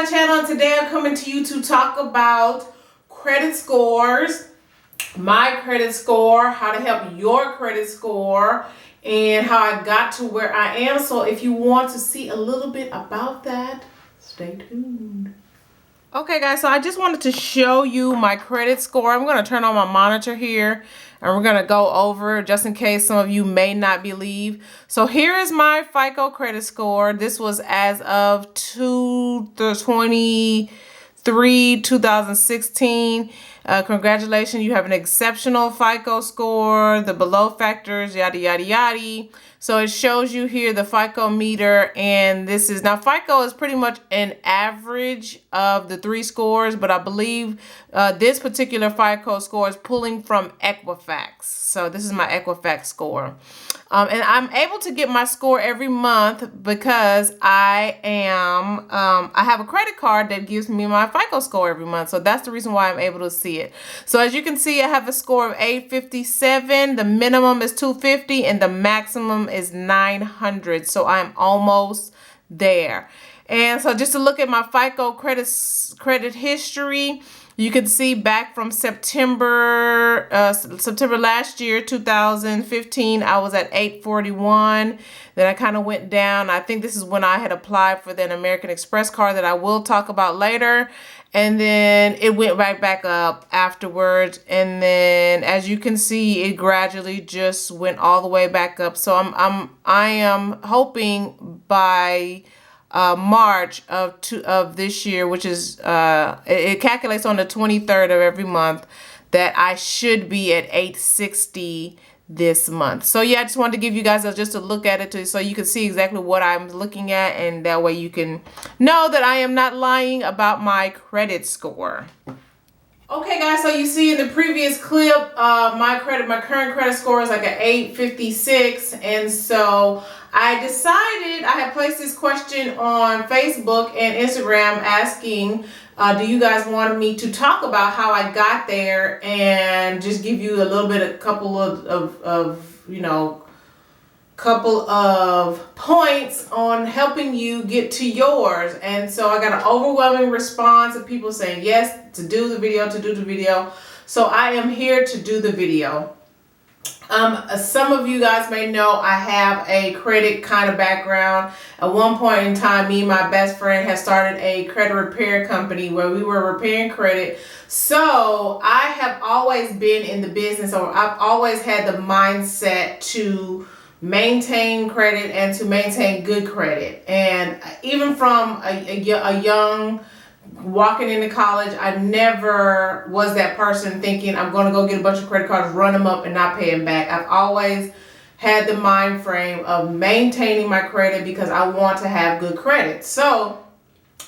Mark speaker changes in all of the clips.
Speaker 1: my channel, and today I'm coming to you to talk about credit scores, my credit score, how to help your credit score, and how I got to where I am. So if you want to see a little bit about that, stay tuned. Okay guys, so I just wanted to show you my credit score. I'm going to turn on my monitor here and we're going to go over just in case some of you may not believe. So here is my FICO credit score. This was as of 2016. Congratulations, you have an exceptional FICO score, the below factors, yada, yada, yada. So it shows you here the FICO meter, and this is, now FICO is pretty much an average of the three scores, but I believe this particular FICO score is pulling from Equifax. So this is my Equifax score. And I'm able to get my score every month because I have a credit card that gives me my FICO score every month. So that's the reason why I'm able to see it. So as you can see, I have a score of 857. The minimum is 250 and the maximum is 900. So I'm almost there. And so just to look at my FICO credit history, you can see back from September last year, 2015, I was at 841. Then I kind of went down. I think this is when I had applied for the American Express card that I will talk about later. And then it went right back up afterwards. And then as you can see, it gradually just went all the way back up. So I am hoping by March of this year, which is it calculates on the 23rd of every month, that I should be at 860 this month. So yeah, I just wanted to give you guys just a look at it so you can see exactly what I'm looking at, and that way you can know that I am not lying about my credit score. Okay guys, so you see in the previous clip, my current credit score is like an 856, and so I decided, I had placed this question on Facebook and Instagram asking, do you guys want me to talk about how I got there and just give you a couple of points on helping you get to yours. And so I got an overwhelming response of people saying yes to do the video, So I am here to do the video. Some of you guys may know I have a credit kind of background. At one point in time, me and my best friend had started a credit repair company where we were repairing credit. So I have always been in the business, or I've always had the mindset to maintain credit and to maintain good credit. And even from a young walking into college, I never was that person thinking I'm going to go get a bunch of credit cards, run them up and not pay them back. I've always had the mind frame of maintaining my credit because I want to have good credit. So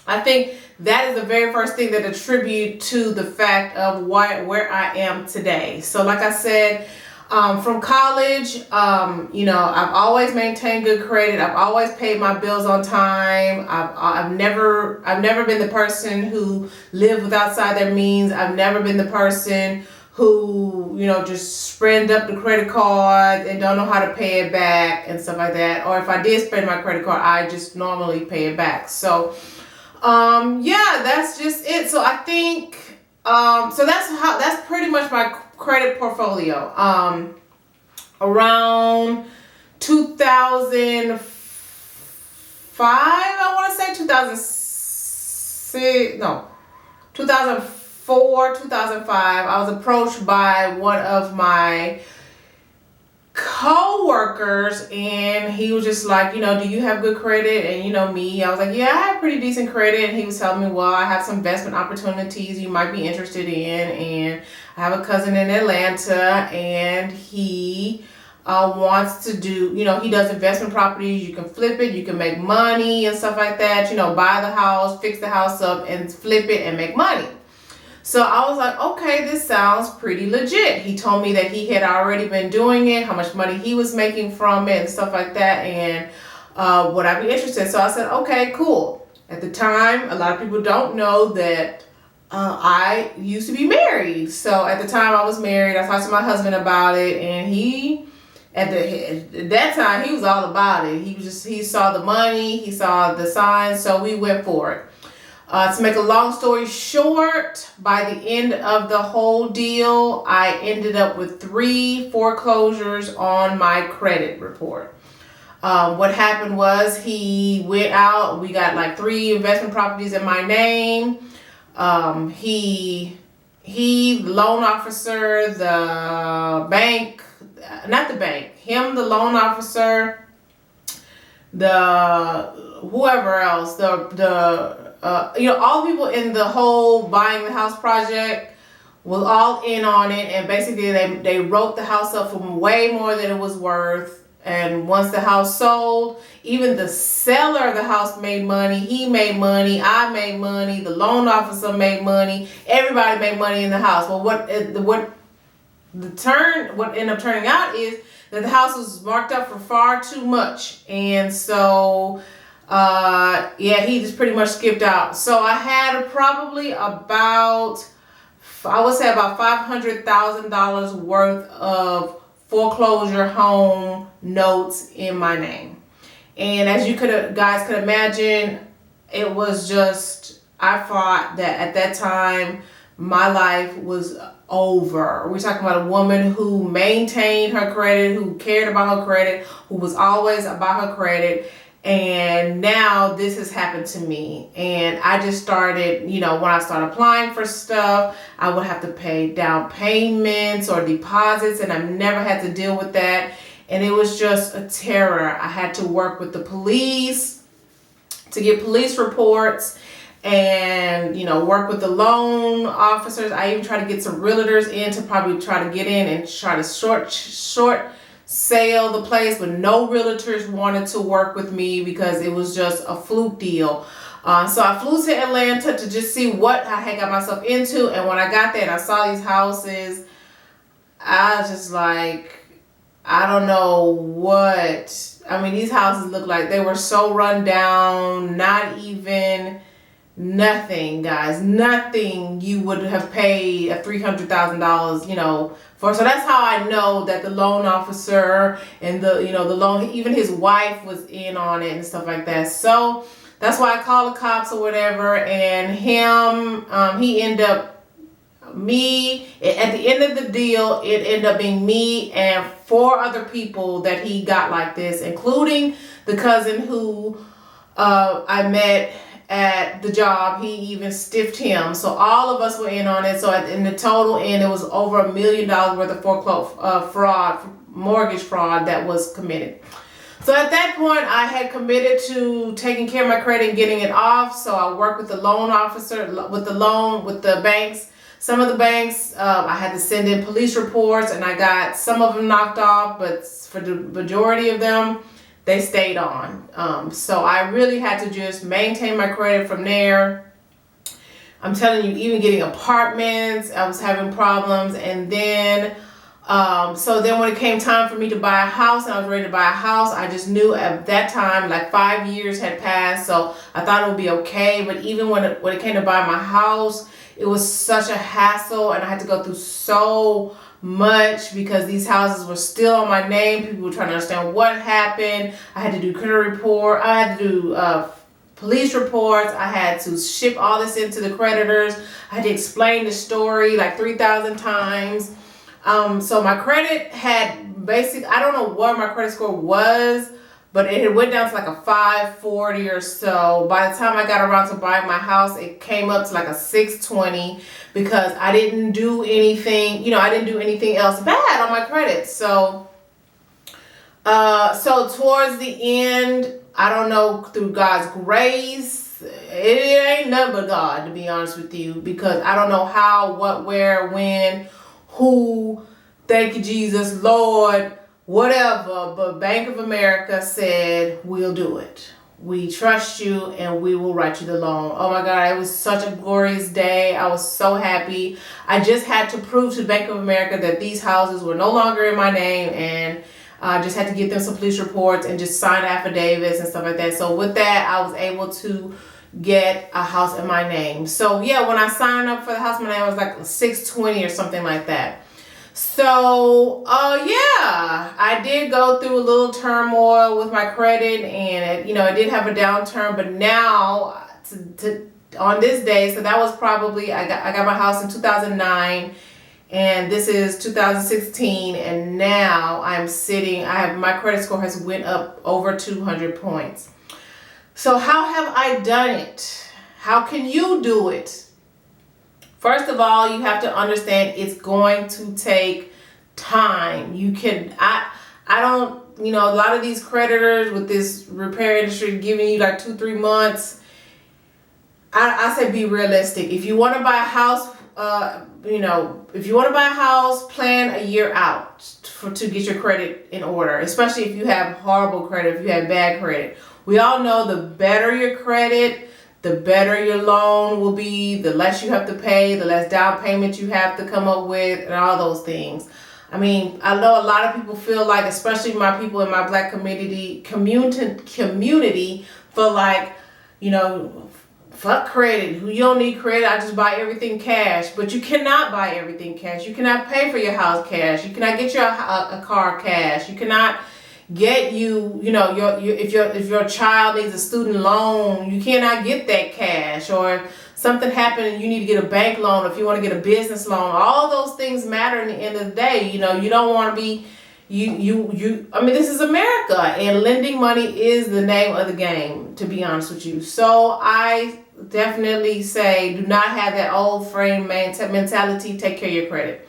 Speaker 1: I think that is the very first thing that attribute to the fact of where I am today. So like I said, from college, I've always maintained good credit. I've always paid my bills on time. I've never been the person who lived with outside their means. I've never been the person who, just spend up the credit card and don't know how to pay it back and stuff like that. Or if I did spend my credit card, I just normally pay it back. So, yeah, that's just it. So I think, so that's pretty much my credit portfolio. Around 2005, I want to say 2004, 2005, I was approached by one of my co-workers, and he was just like, do you have good credit? And me, I was like, yeah, I have pretty decent credit. And he was telling me, well, I have some investment opportunities you might be interested in, and I have a cousin in Atlanta, and he wants to do, he does investment properties. You can flip it, you can make money and stuff like that, buy the house, fix the house up and flip it and make money. So I was like, okay, this sounds pretty legit. He told me that he had already been doing it, how much money he was making from it and stuff like that, and would I be interested? So I said, okay, cool. At the time, a lot of people don't know that I used to be married. So at the time I was married, I talked to my husband about it, and he, at that time, he was all about it. He saw the money, he saw the signs, so we went for it. To make a long story short, by the end of the whole deal, I ended up with 3 foreclosures on my credit report. What happened was he went out. We got like 3 investment properties in my name. The loan officer, the bank, not the bank, him, the loan officer, the whoever else, all the people in the whole buying the house project was all in on it, and basically they wrote the house up for way more than it was worth. And once the house sold, even the seller of the house made money. He made money. I made money. The loan officer made money. Everybody made money in the house. Well, what ended up turning out is that the house was marked up for far too much, and so he just pretty much skipped out. So I had probably about $500,000 worth of foreclosure home notes in my name. And as you guys could imagine, it was just, I thought that at that time my life was over. We're talking about a woman who maintained her credit, who cared about her credit, who was always about her credit. And now this has happened to me. And I just started, when I started applying for stuff, I would have to pay down payments or deposits, and I've never had to deal with that. And it was just a terror. I had to work with the police to get police reports and, work with the loan officers. I even tried to get some realtors in to probably try to get in and try to short sale the place, but no realtors wanted to work with me because it was just a fluke deal. So I flew to Atlanta to just see what I had got myself into, and when I got there and I saw these houses, I was just like, I don't know what. I mean, these houses look like they were so run down, not even nothing, guys. Nothing you would have paid a $300,000, for. So that's how I know that the loan officer and the loan, even his wife was in on it and stuff like that. So that's why I called the cops or whatever, and he ended up, at the end of the deal, it ended up being me and 4 other people that he got like this, including the cousin who I met at the job. He even stiffed him. So all of us were in on it. So in the total end, it was over $1 million worth of mortgage fraud that was committed. So at that point, I had committed to taking care of my credit and getting it off. So I worked with the loan officer, with the banks. Some of the banks, I had to send in police reports, and I got some of them knocked off, but for the majority of them, they stayed on. So I really had to just maintain my credit from there. I'm telling you, even getting apartments, I was having problems. And then, so then when it came time for me to buy a house and I was ready to buy a house, I just knew at that time, like 5 years had passed. So I thought it would be okay. But even when it came to buy my house, it was such a hassle, and I had to go through so much because these houses were still on my name. People were trying to understand what happened. I had to do credit report. I had to do police reports. I had to ship all this into the creditors. I had to explain the story like 3,000 times. So my credit had I don't know what my credit score was, but it had went down to like a 540 or so. By the time I got around to buying my house, it came up to like a 620 because I didn't do anything, I didn't do anything else bad on my credit. So, towards the end, I don't know, through God's grace, it ain't nothing but God, to be honest with you, because I don't know how, what, where, when, who, thank you, Jesus, Lord, whatever, but Bank of America said, we'll do it. We trust you and we will write you the loan. Oh my God, it was such a glorious day. I was so happy. I just had to prove to Bank of America that these houses were no longer in my name, and I just had to get them some police reports and just sign affidavits and stuff like that. So with that, I was able to get a house in my name. So yeah, when I signed up for the house in my name, it was like 620 or something like that. So, I did go through a little turmoil with my credit, and it did have a downturn, but now on this day. So that was probably, I got my house in 2009, and this is 2016, and now my credit score has went up over 200 points. So how have I done it? How can you do it? First of all, you have to understand it's going to take time. I don't, a lot of these creditors with this repair industry giving you like 2-3 months. I say be realistic. If you want to buy a house, if you want to buy a house, plan a year out to get your credit in order, especially if you have horrible credit, if you have bad credit. We all know the better your credit, the better your loan will be, the less you have to pay, the less down payment you have to come up with, and all those things. I mean, I know a lot of people feel like, especially my people in my Black community feel like, fuck credit. You don't need credit. I just buy everything cash. But you cannot buy everything cash. You cannot pay for your house cash. You cannot get a car cash. You cannot get if your child needs a student loan, you cannot get that cash. Or something happened and you need to get a bank loan, if you want to get a business loan. All those things matter in the end of the day. You don't want to be this is America, and lending money is the name of the game, to be honest with you. So I definitely say do not have that old frame mentality. Take care of your credit.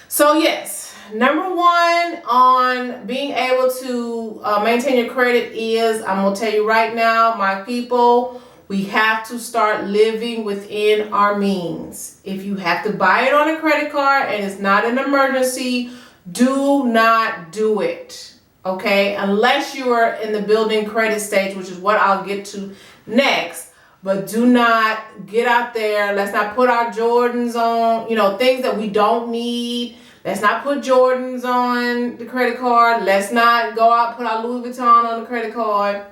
Speaker 1: So yes, number one on being able to maintain your credit is, I'm going to tell you right now, my people, we have to start living within our means. If you have to buy it on a credit card and it's not an emergency, do not do it. Okay? Unless you are in the building credit stage, which is what I'll get to next. But do not get out there. Let's not put our Jordans on, things that we don't need. Let's not put Jordans on the credit card. Let's not go out and put our Louis Vuitton on the credit card.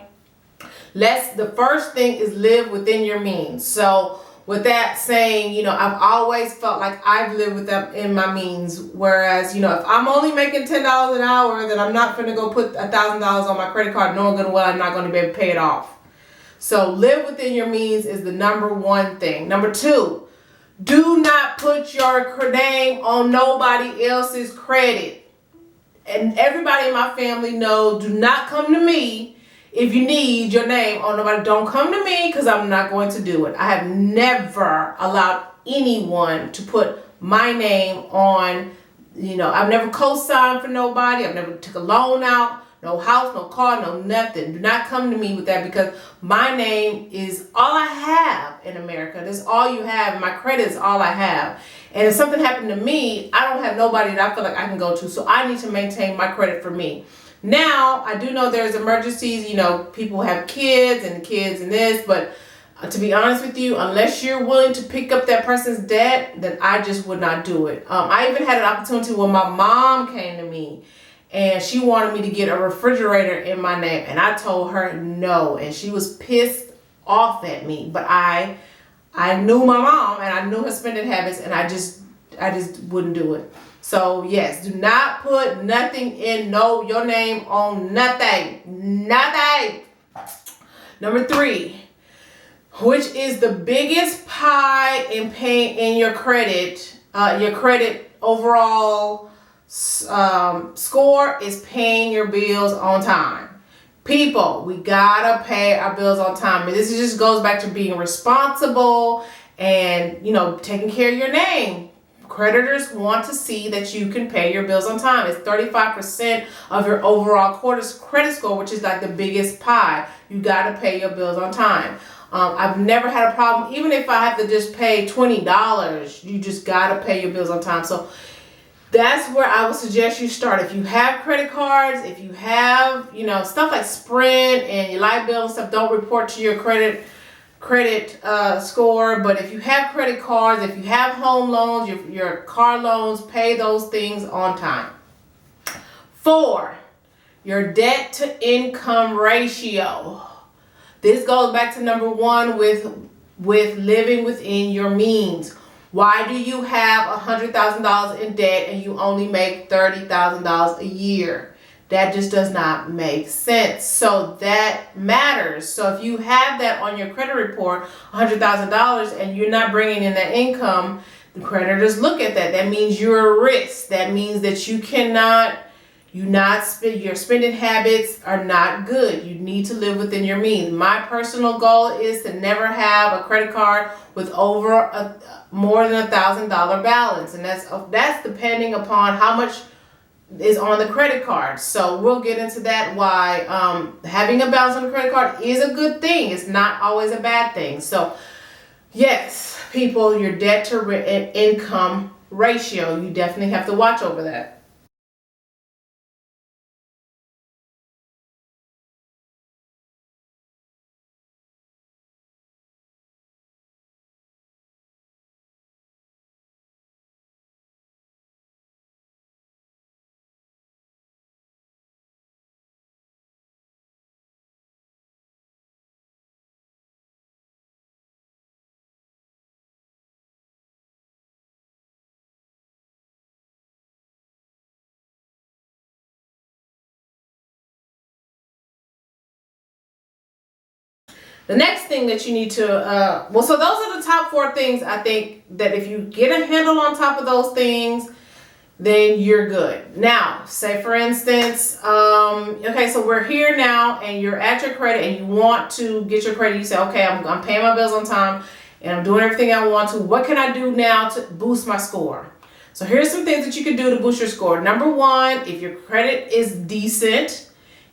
Speaker 1: The first thing is live within your means. So with that saying, I've always felt like I've lived within my means. Whereas, if I'm only making $10 an hour, then I'm not going to go put $1,000 on my credit card knowing good and well I'm not going to be able to pay it off. So live within your means is the number one thing. Number two, do not put your name on nobody else's credit. And everybody in my family knows, do not come to me if you need your name on nobody. Don't come to me, because I'm not going to do it. I have never allowed anyone to put my name on, I've never co-signed for nobody. I've never took a loan out, no house, no car, no nothing. Do not come to me with that, because my name is all I have in America. That's all you have. My credit is all I have. And if something happened to me, I don't have nobody that I feel like I can go to. So I need to maintain my credit for me. Now, I do know there's emergencies, people have kids and this, but to be honest with you, unless you're willing to pick up that person's debt, then I just would not do it. I even had an opportunity when my mom came to me and she wanted me to get a refrigerator in my name, and I told her no, and she was pissed off at me. But I knew my mom and I knew her spending habits, and I just wouldn't do it. So yes, do not put nothing your name on nothing. Nothing. Number three, which is the biggest pie in paying in your credit overall score, is paying your bills on time. People, we gotta pay our bills on time. And this just goes back to being responsible and, taking care of your name. Creditors want to see that you can pay your bills on time. It's 35% of your overall credit score, which is like the biggest pie. You got to pay your bills on time. I've never had a problem. Even if I have to just pay $20, you just got to pay your bills on time. So that's where I would suggest you start. If you have credit cards, if you have, stuff like Sprint and your light bill and stuff, don't report to your credit score. But if you have credit cards, if you have home loans, your car loans, pay those things on time. 4, your debt to income ratio. This goes back to number 1 with living within your means. Why do you have $100,000 in debt and you only make $30,000 a year? That just does not make sense. So that matters. So if you have that on your credit report, $100,000, and you're not bringing in that income, the creditors look at that. That means you're a risk. That means that you cannot, your spending habits are not good. You need to live within your means. My personal goal is to never have a credit card with more than $1,000 balance, and that's depending upon how much is on the credit card. So we'll get into that, why having a balance on the credit card is a good thing. It's not always a bad thing. So yes, people, your debt to income ratio, you definitely have to watch over that. The next thing that you need to, so those are the top 4 things. I think that if you get a handle on top of those things, then you're good. Now, say for instance, okay, so we're here now and you're at your credit and you want to get your credit. You say, okay, I'm paying my bills on time and I'm doing everything I want to. What can I do now to boost my score? So here's some things that you can do to boost your score. Number 1, if your credit is decent,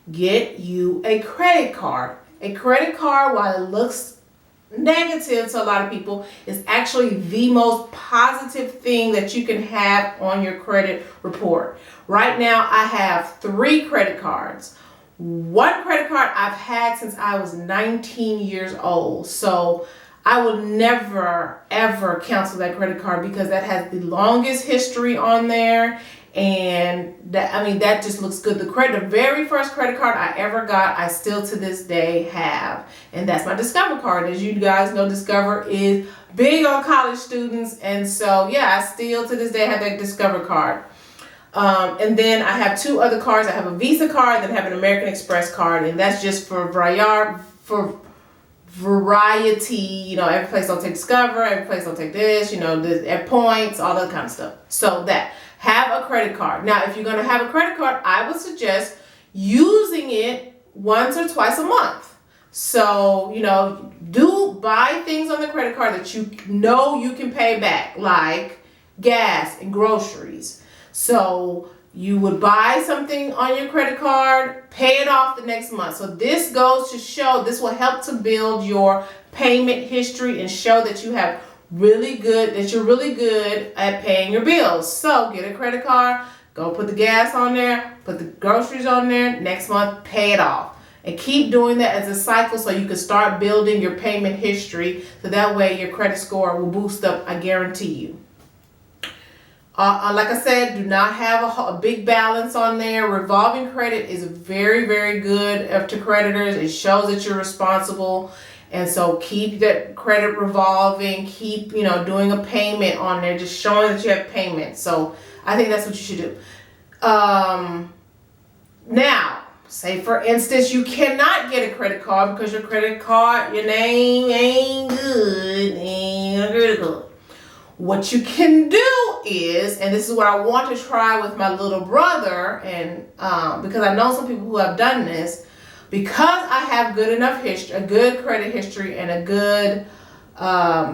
Speaker 1: get you a credit card. A credit card, while it looks negative to a lot of people, is actually the most positive thing that you can have on your credit report. Right now, I have 3 credit cards. One credit card I've had since I was 19 years old. So I will never, ever cancel that credit card because that has the longest history on there. And that just looks good. The very first credit card I ever got, I still to this day have, and that's my Discover card. As you guys know, Discover is big on college students, and so yeah, I still to this day have that Discover card. And then I have 2 other cards. I have a Visa card, then I have an American Express card, and that's just for variety. Every place don't take Discover, every place don't take this. At points, all that kind of stuff. So that. Have a credit card. Now, if you're going to have a credit card, I would suggest using it once or twice a month. So, do buy things on the credit card that you know you can pay back, like gas and groceries. So you would buy something on your credit card, pay it off the next month. So this goes to show, this will help to build your payment history and show that you're really good at paying your bills. So get a credit card, go put the gas on there, put the groceries on there, next month pay it off. And keep doing that as a cycle so you can start building your payment history, so that way your credit score will boost up, I guarantee you. Like I said, do not have a big balance on there. Revolving credit is very, very good to creditors. It shows that you're responsible. And so keep that credit revolving, keep, doing a payment on there, just showing that you have payment. So I think that's what you should do. Now, say for instance, you cannot get a credit card because your name ain't good, ain't good. What you can do is, and this is what I want to try with my little brother, and because I know some people who have done this, because I have a good credit history and a good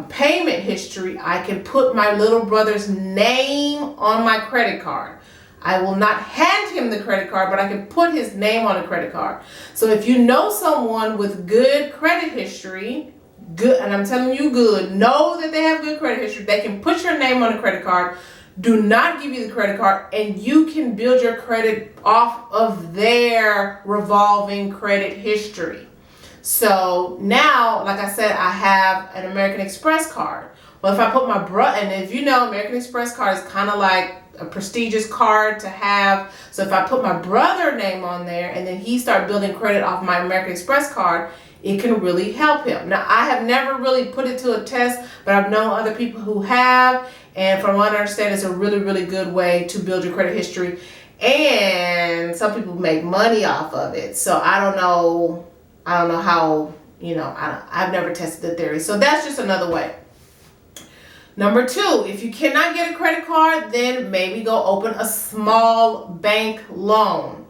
Speaker 1: payment history, I can put my little brother's name on my credit card. I will not hand him the credit card, but I can put his name on a credit card. So if you know someone with good credit history, and I'm telling you know that they have good credit history, they can put your name on a credit card, do not give you the credit card, and you can build your credit off of their revolving credit history. So now, like I said, I have an American Express card. Well, if I put my brother, and if you know, American Express card is kind of like a prestigious card to have. So if I put my brother's name on there and then he start building credit off my American Express card, it can really help him. Now, I have never really put it to a test, but I've known other people who have. And from what I understand, it's a really, really good way to build your credit history. and some people make money off of it. So I don't know how, I've never tested the theory. So that's just another way. Number 2, if you cannot get a credit card, then maybe go open a small bank loan.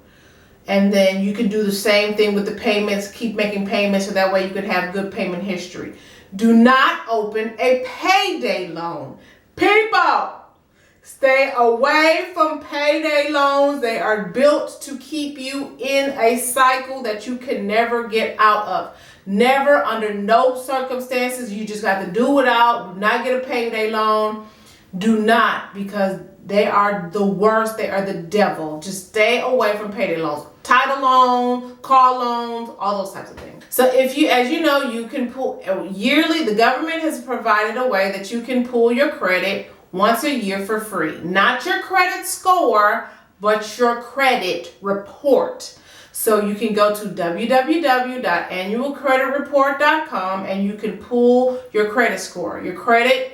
Speaker 1: And then you can do the same thing with the payments, keep making payments, so that way you can have good payment history. Do not open a payday loan. People, stay away from payday loans. They are built to keep you in a cycle that you can never get out of. Never, under no circumstances, you just got to do without. Do not get a payday loan. Do not, because they are the worst. They are the devil. Just stay away from payday loans. Title loan, car loans, all those types of things. So if you, as you know, you can pull yearly, the government has provided a way that you can pull your credit once a year for free. Not your credit score, but your credit report. So you can go to www.annualcreditreport.com and you can pull your credit score. Your credit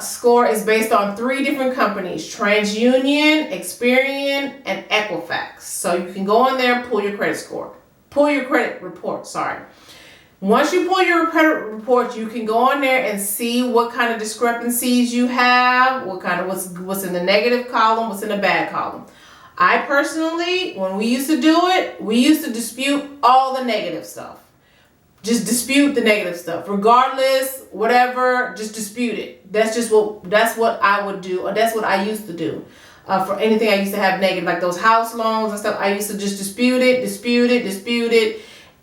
Speaker 1: score is based on 3 different companies: TransUnion, Experian, and Equifax. So you can go on there and pull your credit score. Pull your credit report, sorry. Once you pull your credit report, you can go on there and see what kind of discrepancies you have, what's in the negative column, what's in the bad column. I personally, when we used to do it, we used to dispute all the negative stuff. Just dispute the negative stuff, regardless, whatever. Just dispute it. That's what I would do, or that's what I used to do. For anything I used to have negative, like those house loans and stuff, I used to just dispute it,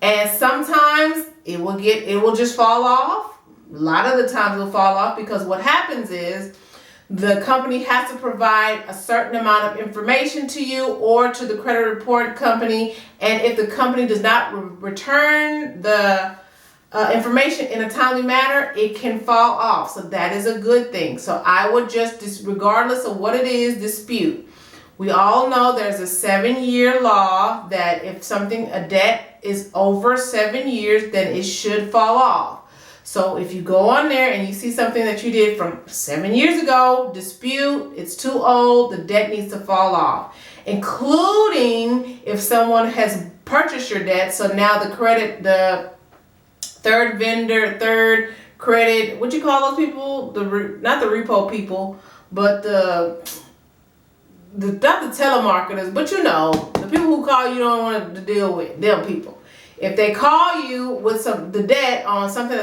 Speaker 1: and sometimes it will just fall off. A lot of the times it'll fall off because what happens is the company has to provide a certain amount of information to you or to the credit report company, and if the company does not return the information in a timely manner, it can fall off. So that is a good thing. So I would just, regardless of what it is, dispute. We all know there's a 7-year law that if a debt is over 7 years, then it should fall off. So if you go on there and you see something that you did from 7 years ago, dispute, it's too old, the debt needs to fall off. Including if someone has purchased your debt, so now the third vendor, credit, what you call those people? Not the repo people, but not the telemarketers, but the people who call you don't want to deal with, them people. If they call you with the debt on something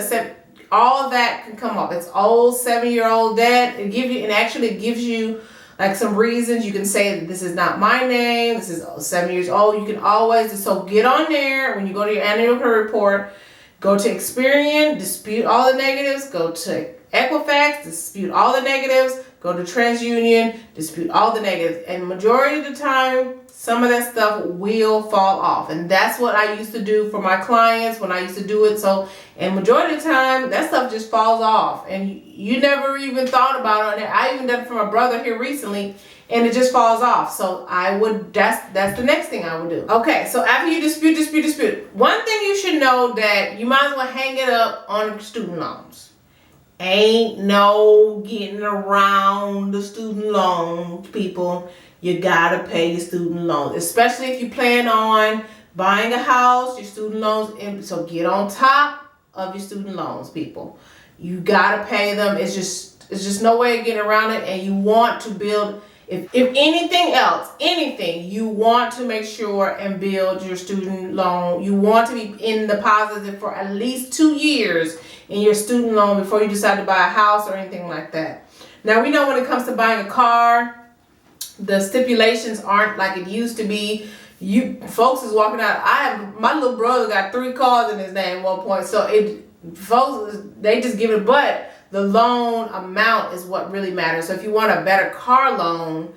Speaker 1: all of that can come up. It's old 7-year-old debt. It actually gives you like some reasons. You can say that this is not my name. This is 7 years old. You can always, so get on there when you go to your annual credit report, go to Experian, dispute all the negatives, go to Equifax, dispute all the negatives, go to TransUnion, dispute all the negatives. And majority of the time, some of that stuff will fall off. And that's what I used to do for my clients when I used to do it. So, and majority of the time, that stuff just falls off. And you never even thought about it. I even done it for my brother here recently, and it just falls off. So that's the next thing I would do. Okay, so after you dispute. One thing you should know that you might as well hang it up on student loans. Ain't no getting around the student loans, people. You gotta pay your student loans, especially if you plan on buying a house, your student loans. So get on top of your student loans, people. You gotta pay them. It's just no way of getting around it. And you want to build, if anything else, you want to make sure and build your student loan. You want to be in the positive for at least 2 years in your student loan before you decide to buy a house or anything like that. Now we know when it comes to buying a car, the stipulations aren't like it used to be. Folks is walking out. My little brother got 3 cars in his name at one point. So folks, they just give it, but the loan amount is what really matters. So if you want a better car loan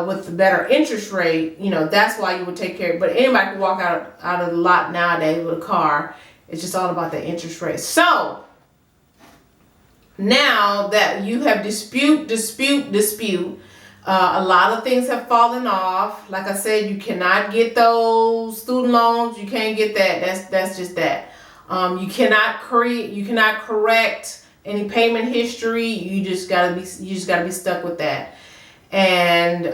Speaker 1: with a better interest rate, that's why you would take care of it. But anybody can walk out of the lot nowadays with a car. It's just all about the interest rate. So now that you have dispute, a lot of things have fallen off. Like I said, you cannot get those student loans. You can't get that. That's just that. You cannot correct any payment history. You just gotta be stuck with that. And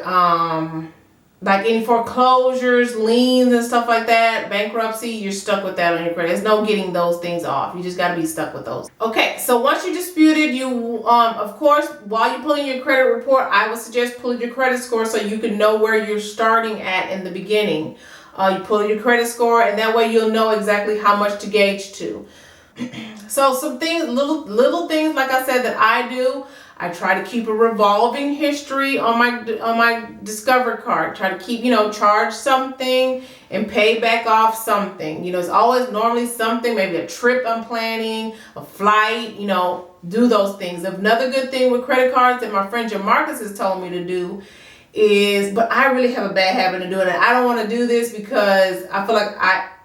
Speaker 1: like any foreclosures, liens and stuff like that, bankruptcy, you're stuck with that on your credit. There's no getting those things off. You just got to be stuck with those. Okay, so once you disputed, you of course, while you're pulling your credit report, I would suggest pulling your credit score so you can know where you're starting at in the beginning. You pull your credit score, and that way you'll know exactly how much to gauge to. So some things, little things, like I said, that I do. I try to keep a revolving history on my Discover card. Try to keep, charge something and pay back off something. It's always normally something, maybe a trip I'm planning, a flight, do those things. Another good thing with credit cards that my friend Jim Marcus has told me to do is, but I really have a bad habit of doing it. I don't want to do this because I feel like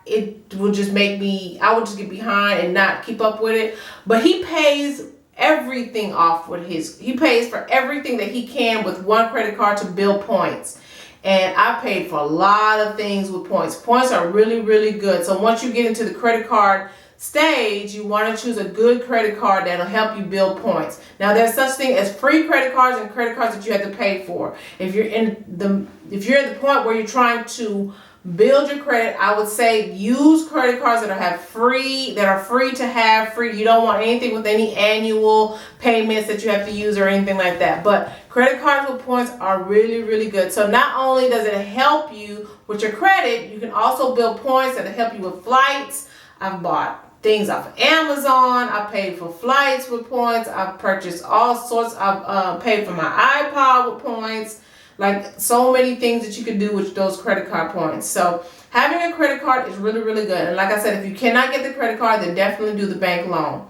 Speaker 1: it would just make me, I would just get behind and not keep up with it. But he pays everything off with he pays for everything that he can with one credit card to build points. And I paid for a lot of things with points. Points are really, really good. So once you get into the credit card stage, you want to choose a good credit card that'll help you build points. Now there's such thing as free credit cards and credit cards that you have to pay for. If you're at the point where you're trying to build your credit, I would say use credit cards that are free to have free. You don't want anything with any annual payments that you have to use or anything like that. But credit cards with points are really, really good. So not only does it help you with your credit, you can also build points that'll help you with flights. I've bought things off of Amazon. I paid for flights with points. I've purchased all sorts. I've paid for my iPod with points. Like so many things that you can do with those credit card points. So having a credit card is really, really good. And like I said, if you cannot get the credit card, then definitely do the bank loan.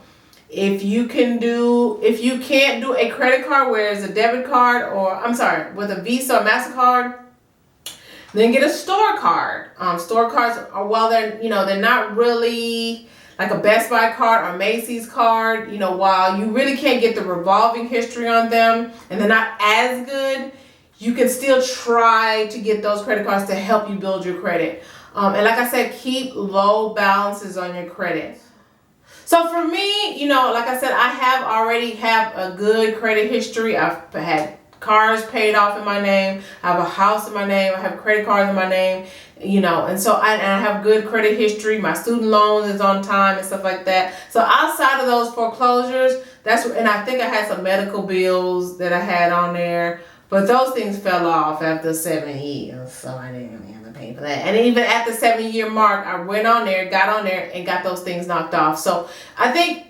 Speaker 1: If you can't do a credit card where it's a debit card with a Visa or MasterCard, then get a store card. Store cards are, they're not really like a Best Buy card or Macy's card. While you really can't get the revolving history on them and they're not as good, you can still try to get those credit cards to help you build your credit. And like I said, keep low balances on your credit. So for me, like I said, I already have a good credit history. I've had cars paid off in my name. I have a house in my name. I have credit cards in my name, and so I have good credit history. My student loan is on time and stuff like that. So outside of those foreclosures, and I think I had some medical bills that I had on there. But those things fell off after 7 years, so I didn't really have to pay for that. And even at the 7-year mark, I went on there, got on there, and got those things knocked off. So I think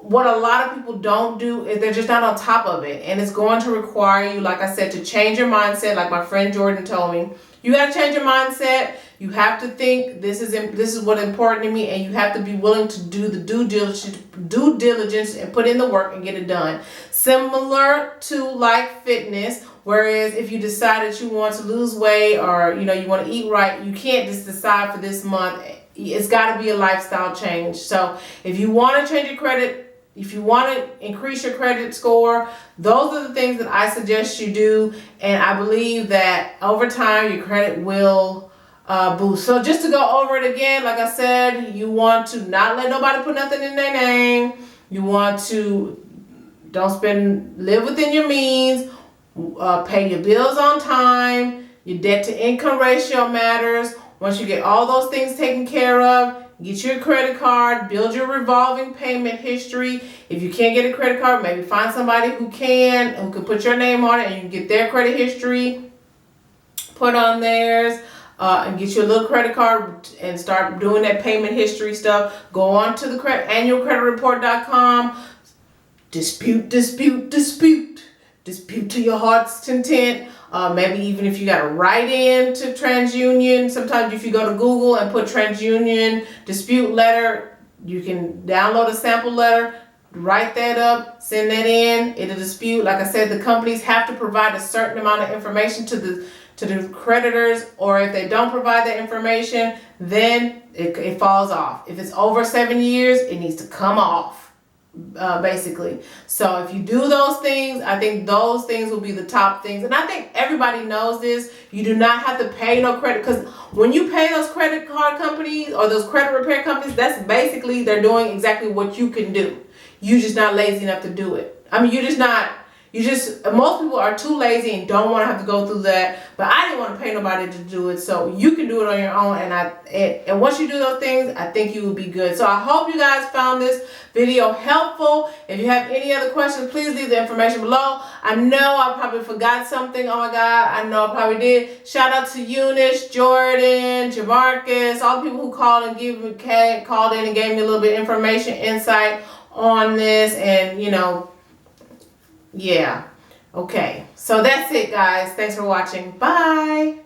Speaker 1: what a lot of people don't do is they're just not on top of it. And it's going to require you, like I said, to change your mindset, like my friend Jordan told me. You got to change your mindset. You have to think this is what's important to me, and you have to be willing to do the due diligence and put in the work and get it done. Similar to like fitness, whereas if you decide that you want to lose weight or you want to eat right, you can't just decide for this month. It's got to be a lifestyle change. So if you want to change your credit, if you want to increase your credit score, those are the things that I suggest you do. And I believe that over time, your credit will boost. So just to go over it again, like I said, you want to not let nobody put nothing in their name. You want to live within your means, pay your bills on time, your debt to income ratio matters. Once you get all those things taken care of, get your credit card, build your revolving payment history. If you can't get a credit card, maybe find somebody who can put your name on it and you can get their credit history, put on theirs, and get you a little credit card and start doing that payment history stuff. Go on to the annualcreditreport.com, dispute to your heart's content. Maybe even if you got to write in to TransUnion. Sometimes if you go to Google and put TransUnion dispute letter, you can download a sample letter, write that up, send that in. It'll dispute. Like I said, the companies have to provide a certain amount of information to the creditors, or if they don't provide that information, then it falls off. If it's over 7 years, it needs to come off. Basically. So if you do those things, I think those things will be the top things. And I think everybody knows this. You do not have to pay no credit, because when you pay those credit card companies or those credit repair companies, that's basically they're doing exactly what you can do. You're just not lazy enough to do it. I mean, you're just not most people are too lazy and don't want to have to go through that. But I didn't want to pay nobody to do it, so you can do it on your own. And once you do those things, I think you will be good. So I hope you guys found this video helpful. If you have any other questions, please leave the information below. I know I probably forgot something. Oh my God, I know I probably did. Shout out to Eunice, Jordan, Jamarcus, all the people who called in and gave me a little bit of information, insight on this, and yeah. Okay, so that's it, guys. Thanks for watching. Bye.